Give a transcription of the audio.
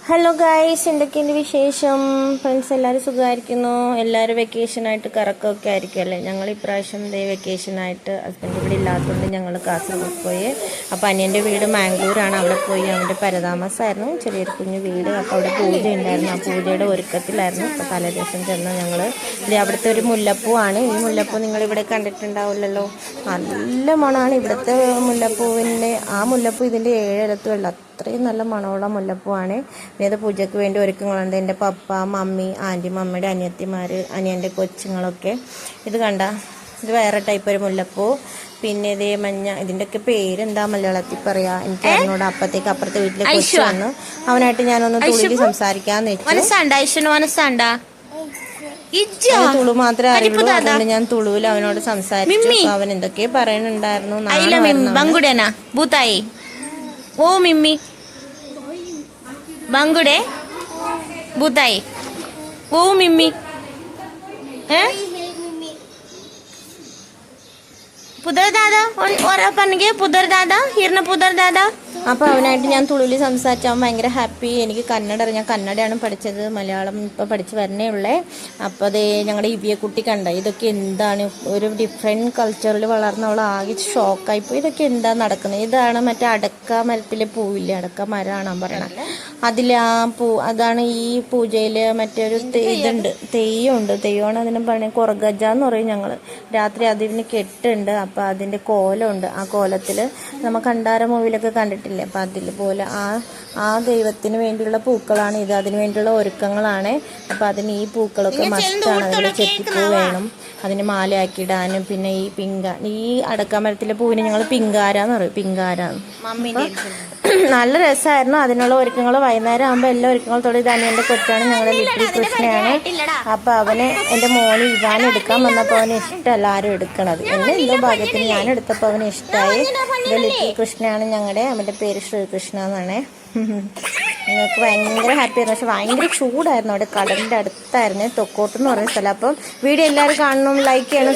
Hello guys, എന്തൊക്കെയുണ്ട് വിശേഷം? Friends എല്ലാവരും സുഖമായിരിക്കുന്നു. എല്ലാവരും വെക്കേഷനായിട്ട് കറക്കമൊക്കെ ആയിരിക്കുമല്ലേ. ഞങ്ങൾ ഇപ്രാവശ്യം വെക്കേഷനായിട്ട് ഹസ്ബൻഡ് ഇവിടെ ഇല്ലാത്തതുകൊണ്ട് ഞങ്ങൾ കാസർഗോഡ് പോയി. അപ്പോൾ അനിയൻ്റെ വീട് മാംഗ്ലൂരാണ്. അവിടെ പോയി അവൻ്റെ പരതാമസമായിരുന്നു, ചെറിയൊരു കുഞ്ഞു വീട്. അപ്പോൾ അവിടെ പൂജ ഉണ്ടായിരുന്നു. ആ പൂജയുടെ ഒരുക്കത്തിലായിരുന്നു. അപ്പോൾ തലേ ദിവസം ചെന്ന് ഞങ്ങൾ അവിടുത്തെ ഒരു മുല്ലപ്പൂവാണ്. ഈ മുല്ലപ്പൂ നിങ്ങളിവിടെ കണ്ടിട്ടുണ്ടാവില്ലല്ലോ. നല്ല മണമാണ് ഇവിടുത്തെ മുല്ലപ്പൂവിൻ്റെ. ആ മുല്ലപ്പൂ ഇതിൻ്റെ 7 ഇലത്തുള്ള അത്രയും നല്ല മണമുള്ള മുല്ലപ്പൂവാണ്. പിന്നെ അത് പൂജയ്ക്ക് വേണ്ടി ഒരുക്കങ്ങളുണ്ട്. എൻ്റെ പപ്പ, മമ്മി, ആൻറ്റി, മമ്മിയുടെ അനിയത്തിമാർ, അനിയൻ്റെ കൊച്ചുങ്ങളൊക്കെ. ഇത് കണ്ട, ഇത് വേറെ ടൈപ്പ് ഒരു മുല്ലപ്പൂ. പിന്നെ ഇതേ മഞ്ഞ, ഇതിൻ്റെയൊക്കെ പേരെന്താ മലയാളത്തിൽ പറയാ എനിക്ക് അതിനോട്. അപ്പത്തേക്ക് അപ്പുറത്തെ വീട്ടിലെ കൊച്ചു വന്നു. അവനായിട്ട് ഞാനൊന്ന് തുള്ളി സംസാരിക്കാന്ന് വെച്ചു. തുളു മാത്രമേ അറിയുള്ളൂ, അതുകൊണ്ട് ഞാൻ തുളുവിൽ അവനോട് സംസാരിച്ചു. അവൻ എന്തൊക്കെയോ പറയുന്നുണ്ടായിരുന്നു. ओ मिम्मी बांगुड़े बुताई ओ मिम्मी हैं पुदर दादा और अपन के पुदर दादा हिरना पुदर दादा. അപ്പോൾ അവനായിട്ട് ഞാൻ തുളുവിൽ സംസാരിച്ചു. അവൻ ഭയങ്കര ഹാപ്പി. എനിക്ക് കന്നഡ അറിയാം, ഞാൻ കന്നഡയാണ് പഠിച്ചത്, മലയാളം ഇപ്പോൾ പഠിച്ച് വരണേ ഉള്ളേ. അപ്പോൾ അതേ ഞങ്ങളുടെ ഇവിയക്കുട്ടി കണ്ട, ഇതൊക്കെ എന്താണ്, ഒരു ഡിഫറെൻറ്റ് കൾച്ചറിൽ വളർന്നവൾ ആകെ ഷോക്കായിപ്പോയി. ഇതൊക്കെ എന്താ നടക്കുന്നത്? ഇതാണ് മറ്റേ അടക്ക മരത്തിലെ പൂവില്ലേ, അടക്ക മരമാണ് പറയണത്. അതിൽ ആ പൂ, അതാണ് ഈ പൂജയിൽ മറ്റൊരു ഇതുണ്ട്, തെയ്യമുണ്ട്. തെയ്യമാണ് അതിന് പറയുന്നത്, കൊറഗജ എന്ന് പറയും ഞങ്ങൾ. രാത്രി അതിന് കെട്ടുണ്ട്. അപ്പോൾ അതിൻ്റെ കോലമുണ്ട്. ആ കോലത്തിൽ നമ്മൾ കണ്ടാര മൂവിലൊക്കെ കണ്ടിട്ടില്ല. അപ്പം അതിൽ പോലെ ആ ദൈവത്തിന് വേണ്ടിയുള്ള പൂക്കളാണ് ഇത്. അതിന് വേണ്ടിയുള്ള ഒരുക്കങ്ങളാണ്. അപ്പം അതിന് ഈ പൂക്കളൊക്കെ മസ്റ്റാണ്. അതിൽ ചെത്തിപ്പൂ വേണം, അതിന് മാലയാക്കിയിടാനും. പിന്നെ ഈ അടക്കാമരത്തിലെ പൂവിനെ ഞങ്ങൾ പിങ്കാരാന്ന് പറയും, പിങ്കാരാന്ന്. നല്ല രസമായിരുന്നു. അതിനുള്ള ഒരുക്കങ്ങൾ വൈകുന്നേരം ആകുമ്പോൾ എല്ലാ ഒരുക്കങ്ങളോടെ. ഇത് അനിയൻ്റെ കൊച്ചാണ്, ഞങ്ങളുടെ ലിറ്റിൽ കൃഷ്ണയാണ്. അപ്പം അവന് എൻ്റെ മോന് ഇവാൻ എടുക്കാൻ വന്നപ്പോൾ അവന് ഇഷ്ടമല്ല ആരും എടുക്കണത്. എന്തോ ഭാഗ്യത്തിന് ഞാൻ എടുത്തപ്പോൾ അവന് ഇഷ്ടമായി. ഇത് ലിറ്റിൽ കൃഷ്ണയാണ് ഞങ്ങളുടെ. അവൻ്റെ പേര് ശ്രീകൃഷ്ണ എന്നാണ്. നിങ്ങൾക്ക് ഭയങ്കര ഹാപ്പി ആയിരുന്നു. പക്ഷെ ഭയങ്കര ചൂടായിരുന്നു. അവിടെ കടലിൻ്റെ അടുത്തായിരുന്നു, തൊക്കോട്ട് എന്ന് പറയുന്ന സ്ഥലം. അപ്പം വീഡിയോ എല്ലാവരും കാണണം, ലൈക്ക് ചെയ്യണം.